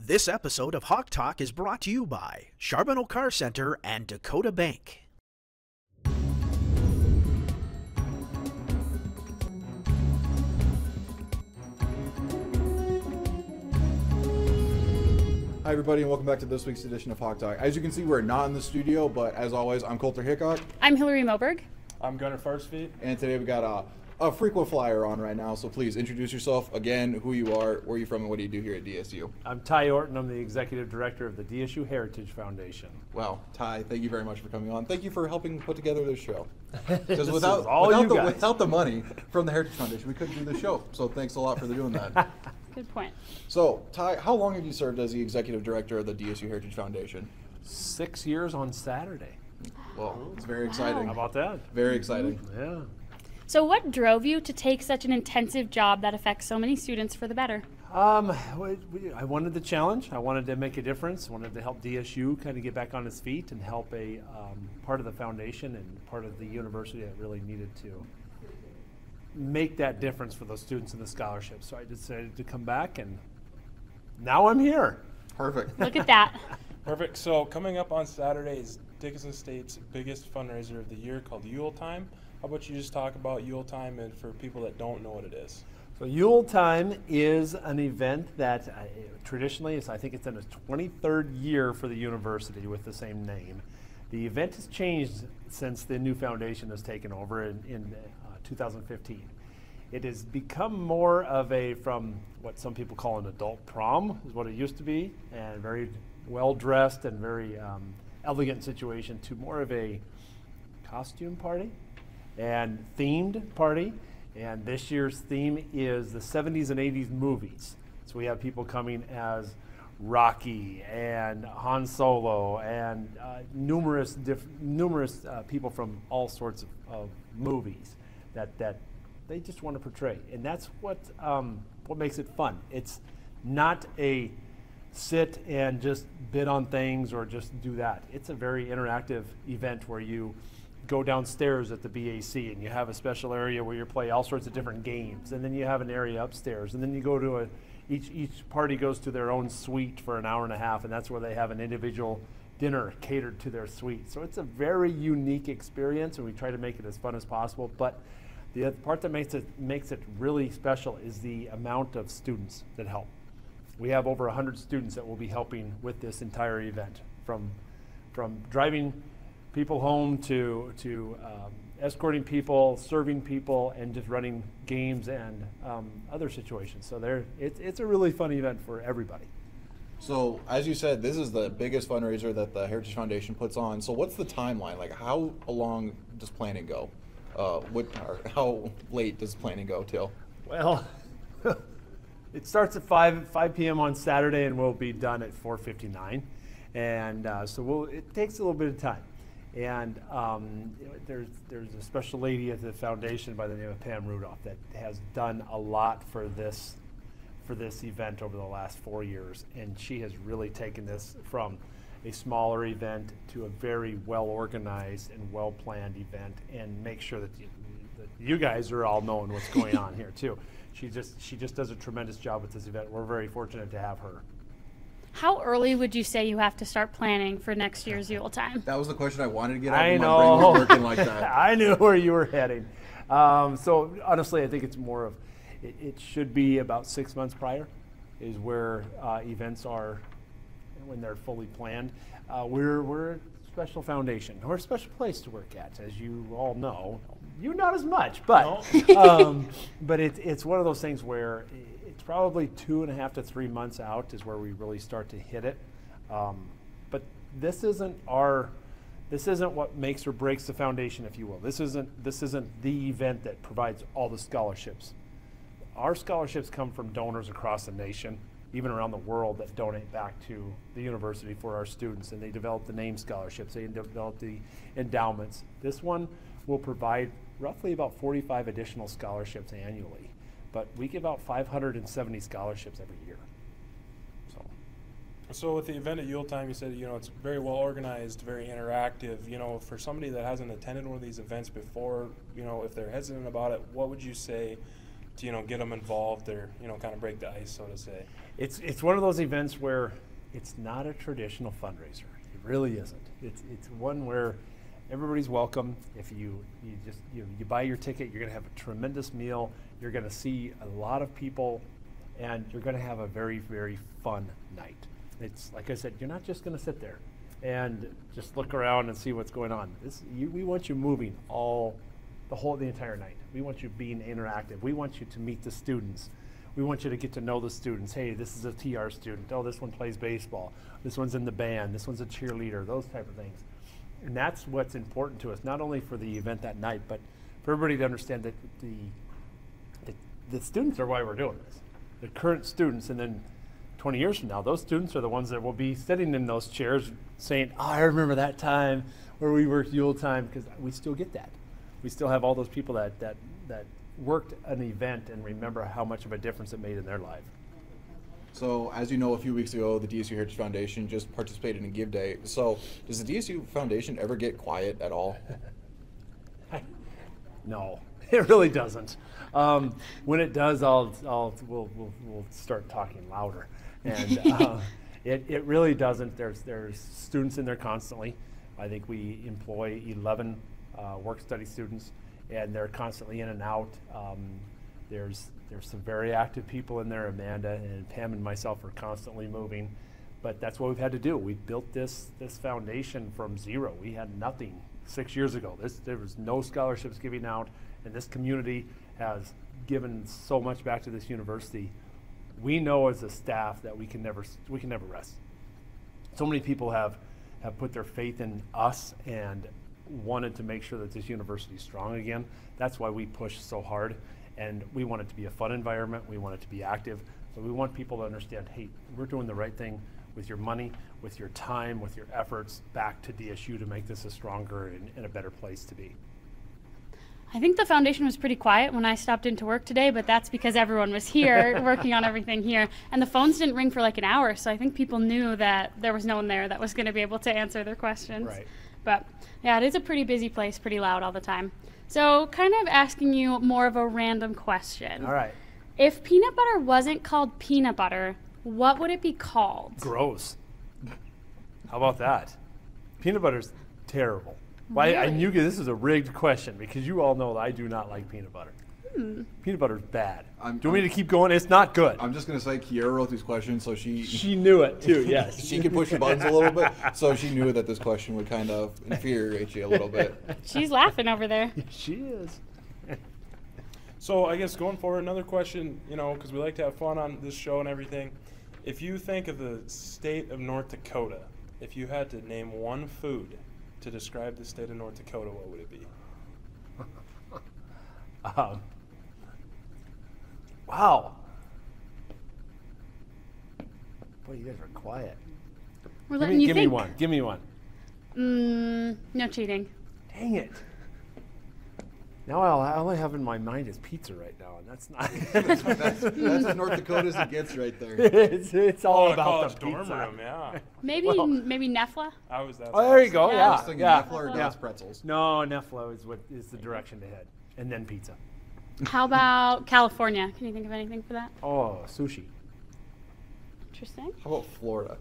This episode of Hawk Talk is brought to you by Charbonneau Car Center and Dacotah Bank. Hi everybody and welcome back to this week's edition of Hawk Talk. As you can see, we're not in the studio, but as always, I'm Coulter Hickok. I'm Hillary Moberg. I'm Gunnar Farsfeet. And today we got a frequent flyer on right now, so please introduce yourself again, who you are, where you're from, and what do you do here at DSU. I'm Ty Orton. I'm the Executive Director of the DSU Heritage Foundation. Wow, Ty, thank you very much for coming on. Thank you for helping put together this show. Because without the money from the Heritage Foundation, we couldn't do the show. So thanks a lot for doing that. Good point. So, Ty, how long have you served as the Executive Director of the DSU Heritage Foundation? 6 years on Saturday. Well, it's very exciting. How about that? Very exciting. Yeah. So what drove you to take such an intensive job that affects so many students for the better? I wanted the challenge. I wanted to make a difference. I wanted to help DSU kind of get back on its feet and help a part of the foundation and part of the university that really needed to make that difference for those students in the scholarship. So I decided to come back, and now I'm here. Perfect. Look at that. Perfect. So coming up on Saturday is Dickinson State's biggest fundraiser of the year called YuleTyme. How about you just talk about YuleTyme and for people that don't know what it is? So YuleTyme is an event that traditionally I think it's in its 23rd year for the university with the same name. The event has changed since the new foundation has taken over in 2015. It has become more of from what some people call an adult prom, is what it used to be, and very well dressed and very elegant situation, to more of a costume party and themed party. And this year's theme is the 70s and 80s movies. So we have people coming as Rocky and Han Solo and numerous people from all sorts of movies that they just want to portray. And that's what makes it fun. It's not a sit and just bid on things or just do that. It's a very interactive event where you go downstairs at the BAC and you have a special area where you play all sorts of different games, and then you have an area upstairs, and then you go to each party goes to their own suite for an hour and a half, and that's where they have an individual dinner catered to their suite. So it's a very unique experience, and we try to make it as fun as possible. But the other part that makes it really special is the amount of students that help. We have over 100 students that will be helping with this entire event, from driving people home to escorting people, serving people, and just running games and other situations. So it's a really fun event for everybody. So, as you said, this is the biggest fundraiser that the Heritage Foundation puts on. So what's the timeline? Like, how long does planning go? How late does planning go till? Well, it starts at 5 p.m. on Saturday, and we'll be done at 4:59. And so it takes a little bit of time. And there's a special lady at the foundation by the name of Pam Rudolph that has done a lot for this event over the last 4 years, and she has really taken this from a smaller event to a very well organized and well planned event, and make sure that you guys are all knowing what's going on here too. She just does a tremendous job with this event. We're very fortunate to have her. How early would you say you have to start planning for next year's YuleTyme? That was the question I wanted to get out. I of know. my brain was working like that. I knew where you were heading. So honestly, I think it's more of, it should be about 6 months prior is where events are, when they're fully planned. We're a special foundation. We're a special place to work at, as you all know. You not as much, but but it's one of those things where it's probably 2.5 to 3 months out is where we really start to hit it. But this isn't what makes or breaks the foundation, if you will. This isn't the event that provides all the scholarships. Our scholarships come from donors across the nation, even around the world, that donate back to the university for our students, and they develop the name scholarships, they develop the endowments. This one will provide roughly about 45 additional scholarships annually, but we give out 570 scholarships every year. So with the event at YuleTyme, you said, it's very well organized, very interactive. For somebody that hasn't attended one of these events before, if they're hesitant about it, what would you say to, get them involved or, kind of break the ice, so to say? It's one of those events where it's not a traditional fundraiser. It really isn't. It's one where everybody's welcome. If you buy your ticket, you're going to have a tremendous meal. You're going to see a lot of people, and you're going to have a very, very fun night. It's like I said, you're not just going to sit there and just look around and see what's going on. We want you moving the entire night. We want you being interactive. We want you to meet the students. We want you to get to know the students. Hey, this is a TR student. Oh, this one plays baseball. This one's in the band. This one's a cheerleader, those type of things. And that's what's important to us, not only for the event that night, but for everybody to understand that the students are why we're doing this. The current students, and then 20 years from now, those students are the ones that will be sitting in those chairs saying, oh, I remember that time where we worked YuleTyme, because we still get that. We still have all those people that worked an event and remember how much of a difference it made in their life. So, as you know, a few weeks ago, the DSU Heritage Foundation just participated in Give Day. So, does the DSU Foundation ever get quiet at all? No, it really doesn't. When it does, we'll start talking louder, and it really doesn't. There's students in there constantly. I think we employ 11 work study students, and they're constantly in and out. There's some very active people in there. Amanda and Pam and myself are constantly moving, but that's what we've had to do. We built this foundation from zero. We had nothing 6 years ago. There was no scholarships giving out, and this community has given so much back to this university. We know as a staff that we can never rest. So many people have put their faith in us and wanted to make sure that this university is strong again. That's why we push so hard, and we want it to be a fun environment. We want it to be active, but we want people to understand, hey, we're doing the right thing with your money, with your time, with your efforts back to DSU to make this a stronger and a better place to be. I think the foundation was pretty quiet when I stopped into work today, but that's because everyone was here working on everything here. And the phones didn't ring for like an hour, so I think people knew that there was no one there that was going to be able to answer their questions. Right. But yeah, it is a pretty busy place, pretty loud all the time. So kind of asking you more of a random question. All right. If peanut butter wasn't called peanut butter, what would it be called? Gross. How about that? Peanut butter's terrible. Well, Really? I knew this is a rigged question because you all know that I do not like peanut butter. Peanut butter's bad. Do you want me to keep going? It's not good. I'm just going to say Kiera wrote these questions, so she knew it too, yes. she can push the buttons a little bit, so she knew that this question would kind of infuriate you a little bit. She's laughing over there. She is. So I guess going forward, another question, because we like to have fun on this show and everything. If you think of the state of North Dakota, if you had to name one food to describe the state of North Dakota, what would it be? Wow. Boy, you guys are quiet. We're letting you give think. me one. Give me one. No cheating. Dang it. Now all I have in my mind is pizza right now, and that's not. That's as North Dakota as it gets right there. it's all about college the dorm pizza. room, yeah. Maybe Nefla? That's Oh, there you go. Yeah. I was Yeah. thinking Yeah. Nefla or Dallas pretzels. No, Neflo is the direction to head, and then pizza. How about California? Can you think of anything for that? Oh, sushi. Interesting. How about Florida?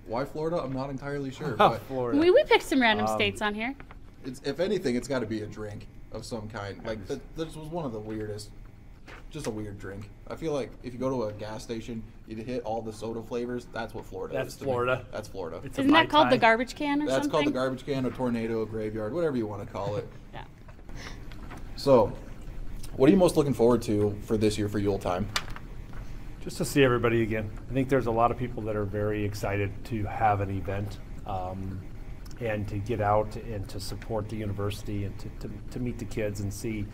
Why Florida? I'm not entirely sure. Oh, But Florida. We picked some random states on here. if anything, it's got to be a drink of some kind. Like this was one of the weirdest. Just a weird drink. I feel like if you go to a gas station, you hit all the soda flavors. That's what Florida That's is. to me. Florida. That's Florida. It's a Isn't that Mai called the Tai. garbage can or That's something? called the garbage can, a tornado, a graveyard, whatever you want to call it. Yeah. So, what are you most looking forward to for this year for YuleTyme? Just to see everybody again. I think there's a lot of people that are very excited to have an event and to get out and to support the university and to meet the kids and see.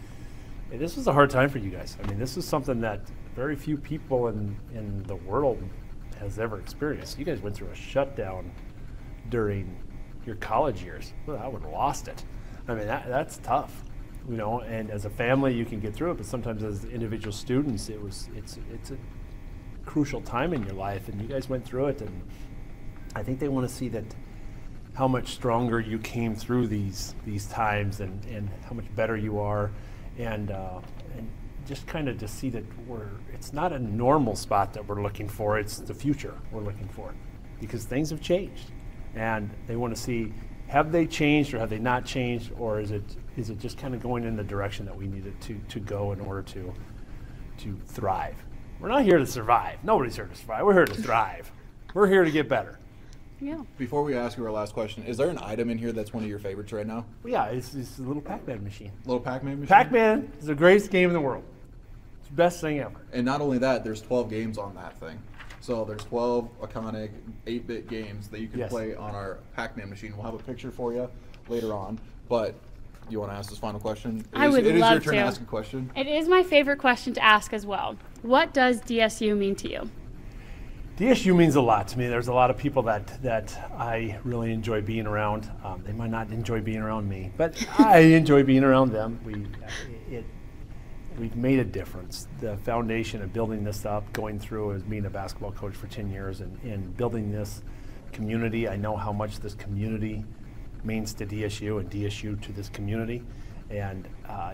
Hey, this was a hard time for you guys. I mean, this is something that very few people in the world has ever experienced. You guys went through a shutdown during your college years. Well, I would have lost it. I mean, that's tough. And as a family you can get through it, but sometimes as individual students it's a crucial time in your life, and you guys went through it, and I think they want to see that how much stronger you came through these times and how much better you are, and just kind of to see that it's not a normal spot that we're looking for, it's the future we're looking for, because things have changed. And they want to see, have they changed or have they not changed, or is it just kind of going in the direction that we need it to go in order to thrive? We're not here to survive. Nobody's here to survive. We're here to thrive. We're here to get better. Yeah. Before we ask you our last question, is there an item in here that's one of your favorites right now? Well, yeah, it's a little Pac-Man machine. Little Pac-Man machine? Pac-Man is the greatest game in the world. It's the best thing ever. And not only that, there's 12 games on that thing. So there's 12 iconic 8-bit games that you can play on our Pac-Man machine. We'll have a picture for you later on. But you want to ask this final question? I would love to. It is your turn to ask a question. It is my favorite question to ask as well. What does DSU mean to you? DSU means a lot to me. There's a lot of people that I really enjoy being around. They might not enjoy being around me, but I enjoy being around them. We've made a difference. The foundation of building this up, going through as being a basketball coach for 10 years and building this community. I know how much this community means to DSU and DSU to this community. And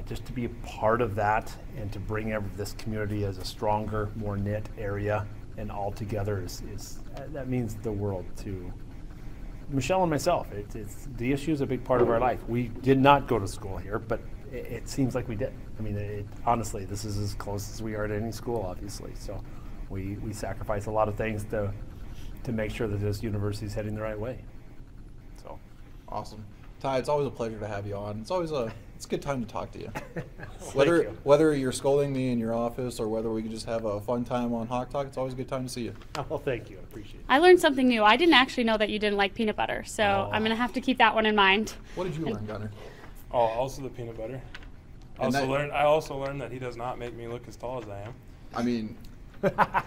just to be a part of that and to bring this community as a stronger, more knit area and all together is that means the world to Michelle and myself. DSU is a big part of our life. We did not go to school here, but it seems like we did. I mean, honestly, this is as close as we are to any school, obviously. So we sacrifice a lot of things to make sure that this university is heading the right way. So awesome. Ty, it's always a pleasure to have you on. It's a good time to talk to you. you. Whether you're scolding me in your office or whether we can just have a fun time on Hawk Talk, it's always a good time to see you. Oh, thank you. I appreciate it. I learned something new. I didn't actually know that you didn't like peanut butter, so I'm going to have to keep that one in mind. What did you learn, Gunner? Oh, also the peanut butter. I also learned that he does not make me look as tall as I am. I mean, it kind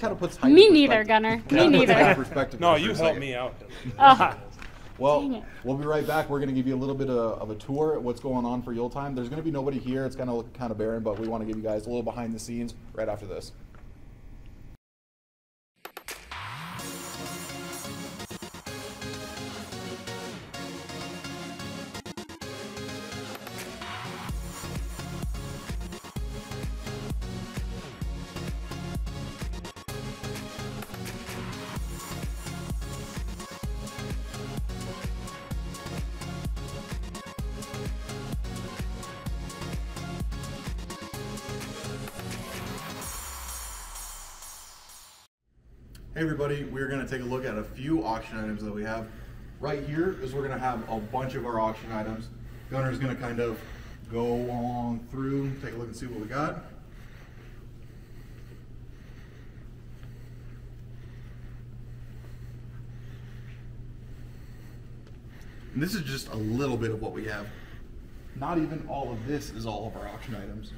of puts height Me in neither, perspective. Gunner. Me neither. Perspective No, for you a helped second. me out. Dang Well, it. we'll be right back. We're going to give you a little bit of a tour at what's going on for YuleTyme. There's going to be nobody here. It's going to look kind of barren, but we want to give you guys a little behind the scenes right after this. Hey everybody, we're going to take a look at a few auction items that we have. Right here is we're going to have a bunch of our auction items. Gunner's going to kind of go along through, take a look and see what we got. And this is just a little bit of what we have. Not even all of this is all of our auction items.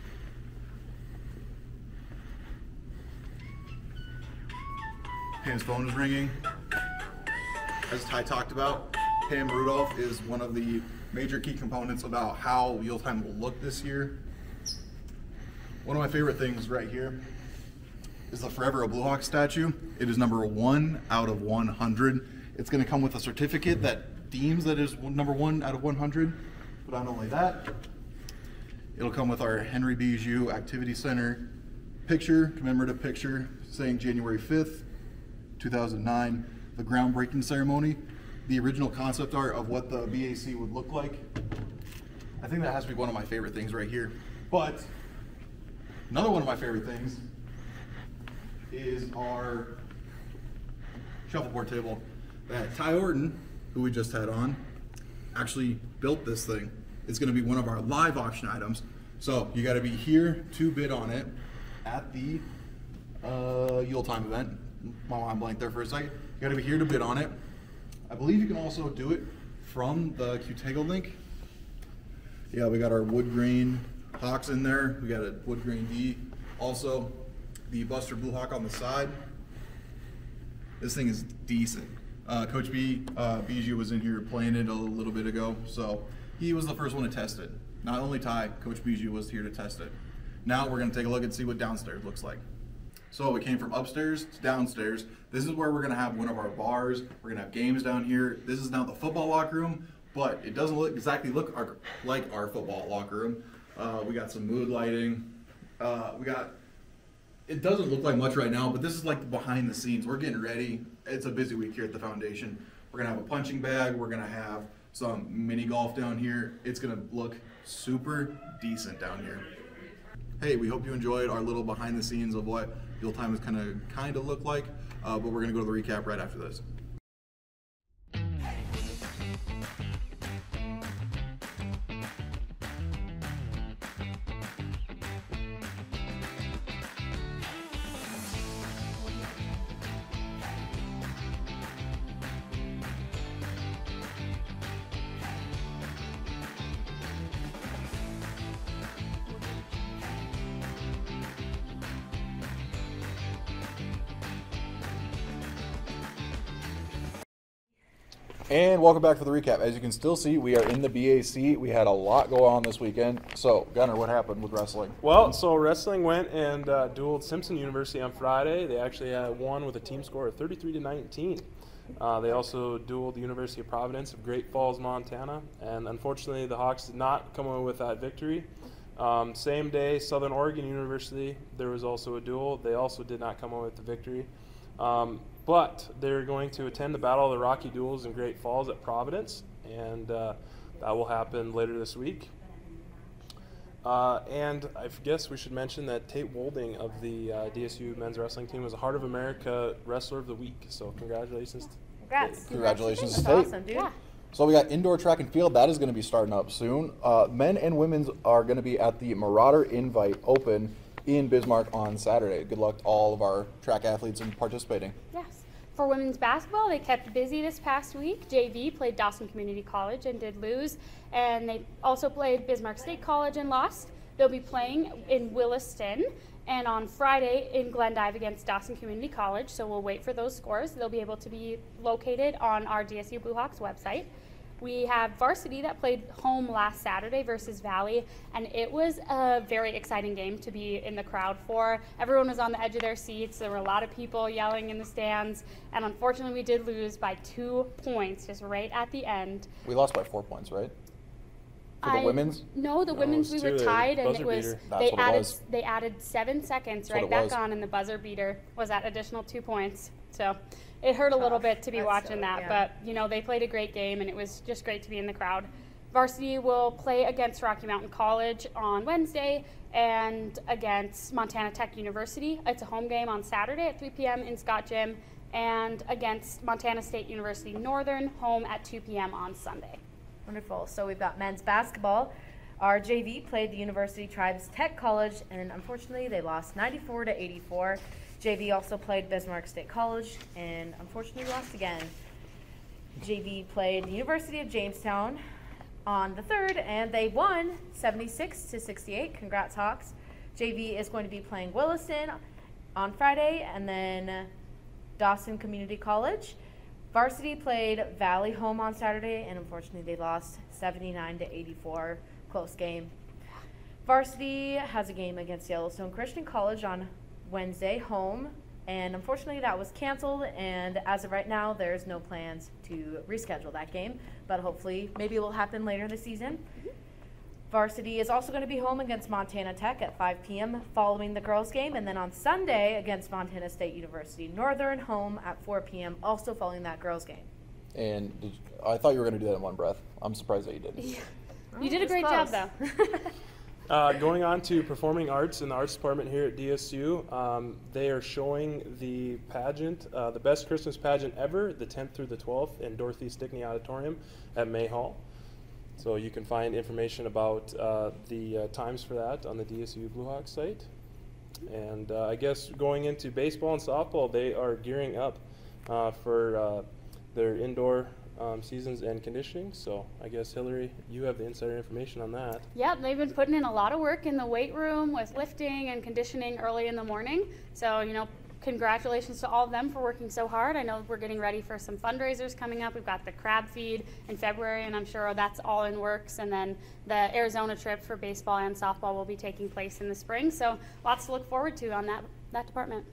Pam's phone is ringing. As Ty talked about, Pam Rudolph is one of the major key components about how YuleTyme will look this year. One of my favorite things right here is the Forever a Blue Hawk statue. It is number 1 out of 100. It's going to come with a certificate that deems that is number 1 out of 100. But not only that, it'll come with our Henry Bijou Activity Center picture, commemorative picture saying January 5th. 2009, the groundbreaking ceremony, the original concept art of what the BAC would look like. I think that has to be one of my favorite things right here. But another one of my favorite things is our shuffleboard table that Ty Orton, who we just had on, actually built this thing. It's going to be one of our live auction items. So you got to be here to bid on it at the YuleTyme event. My mind blanked there for a second. You got to be here to bid on it. I believe you can also do it from the Qtego link. Yeah, we got our wood grain Hawks in there. We got a wood grain D. Also, the Buster Blue Hawk on the side. This thing is decent. Coach Bijou was in here playing it a little bit ago, so he was the first one to test it. Not only Ty, Coach Bijou was here to test it. Now we're going to take a look and see what downstairs looks like. So we came from upstairs to downstairs. This is where we're gonna have one of our bars. We're gonna have games down here. This is now the football locker room, but it doesn't exactly look like our football locker room. We got some mood lighting. It doesn't look like much right now, but this is like the behind the scenes. We're getting ready. It's a busy week here at the foundation. We're going to have a punching bag. We're going to have some mini golf down here. It's going to look super decent down here. Hey, we hope you enjoyed our little behind the scenes of what YuleTyme is kind of look like, but we're going to go to the recap right after this. And welcome back for the recap. As you can still see, we are in the BAC. We had a lot go on this weekend. So, Gunnar, what happened with wrestling? Well, so wrestling went and dueled Simpson University on Friday. They actually won with a team score of 33-19. They also dueled the University of Providence of Great Falls, Montana. And unfortunately, the Hawks did not come away with that victory. Same day, Southern Oregon University, there was also a duel. They also did not come away with the victory. But they're going to attend the Battle of the Rocky Duels in Great Falls at Providence, and that will happen later this week. And I guess we should mention that Tate Wolding of the DSU men's wrestling team was a Heart of America Wrestler of the Week. So congratulations. Congrats. Congratulations to That's Tate. awesome, dude. Yeah. So we got indoor track and field. That is going to be starting up soon. Men and women's are going to be at the Marauder Invite Open in Bismarck on Saturday. Good luck to all of our track athletes in participating. Yes. For women's basketball, they kept busy this past week. JV played Dawson Community College and did lose, and they also played Bismarck State College and lost. They'll be playing in Williston and on Friday in Glendive against Dawson Community College, so we'll wait for those scores. They'll be able to be located on our DSU Blue Hawks website. We have varsity that played home last Saturday versus Valley, and it was a very exciting game to be in the crowd for. Everyone was on the edge of their seats. There were a lot of people yelling in the stands, and unfortunately we did lose by 2 points just right at the end. We lost by 4 points, right? For the women's? No, the No, women's we it were was tied, and buzzer it was beater. they added 7 seconds That's what right it back was. on, and the buzzer beater was that additional 2 points. So it hurt a little Tough. bit to be That's watching so- that, yeah. but you know, they played a great game, and it was just great to be in the crowd. Varsity will play against Rocky Mountain College on Wednesday and against Montana Tech University. It's a home game on Saturday at 3 p.m. in Scott Gym, and against Montana State University Northern, home at 2 p.m. on Sunday. Wonderful. So we've got men's basketball. Our JV played the University Tribes Tech College, and unfortunately they lost 94-84. JV also played Bismarck State College, and unfortunately lost again. JV played the University of Jamestown on the 3rd, and they won 76-68. Congrats, Hawks. JV is going to be playing Williston on Friday, and then Dawson Community College. Varsity played Valley home on Saturday, and unfortunately they lost 79-84. Close game. Varsity has a game against Yellowstone Christian College on Wednesday, home, and unfortunately that was canceled, and as of right now there's no plans to reschedule that game, but hopefully maybe it will happen later this season. Varsity is also going to be home against Montana Tech at 5 p.m. following the girls game, and then on Sunday against Montana State University Northern, home at 4 p.m. also following that girls game. And I thought you were going to do that in one breath. I'm surprised that you didn't. You did a great job, though. Going on to performing arts in the arts department here at DSU, they are showing the pageant, the best Christmas pageant ever, the 10th through the 12th in Dorothy Stickney Auditorium at May Hall. So you can find information about the times for that on the DSU Blue Hawks site. And I guess going into baseball and softball, they are gearing up for their indoor seasons and conditioning. So I guess, Hillary, you have the insider information on that. Yep, they've been putting in a lot of work in the weight room with lifting and conditioning early in the morning. So, you know, congratulations to all of them for working so hard. I know we're getting ready for some fundraisers coming up. We've got the crab feed in February, and I'm sure that's all in works. And then the Arizona trip for baseball and softball will be taking place in the spring. So lots to look forward to on that department.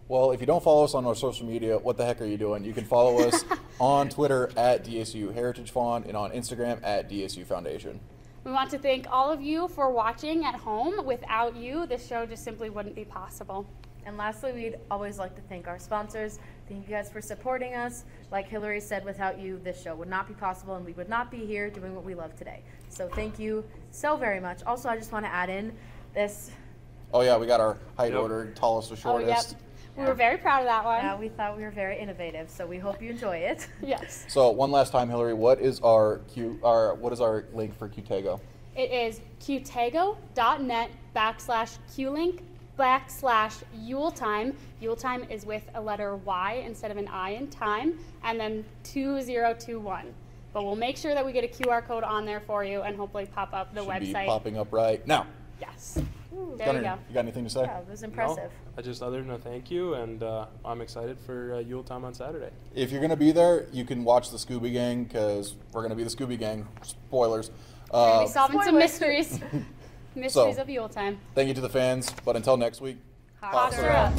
Well, if you don't follow us on our social media, what the heck are you doing? You can follow us on Twitter at DSU Heritage Fund and on Instagram at DSU Foundation. We want to thank all of you for watching at home. Without you, this show just simply wouldn't be possible. And lastly, we'd always like to thank our sponsors. Thank you guys for supporting us. Like Hillary said, without you, this show would not be possible, and we would not be here doing what we love today. So thank you so very much. Also, I just want to add in this. Oh yeah, we got our height order, tallest to shortest. Yep. We were very proud of that one. Yeah, we thought we were very innovative, so we hope you enjoy it. Yes. So one last time, Hillary, what is our link for Qtego? It is qtego.net/qlink/YuleTyme. YuleTyme is with a letter Y instead of an I in time, and then 2021. But we'll make sure that we get a QR code on there for you and hopefully pop up the Should website. be popping up right now. Yes. There Gunnar, you go. you got anything to say? Yeah, it was impressive. No, other than a thank you, and I'm excited for YuleTyme on Saturday. If you're going to be there, you can watch the Scooby Gang, because we're going to be the Scooby Gang. Spoilers. We're gonna be solving some Spoilers. mysteries. Mysteries of YuleTyme. Thank you to the fans, but until next week, Hawks are up.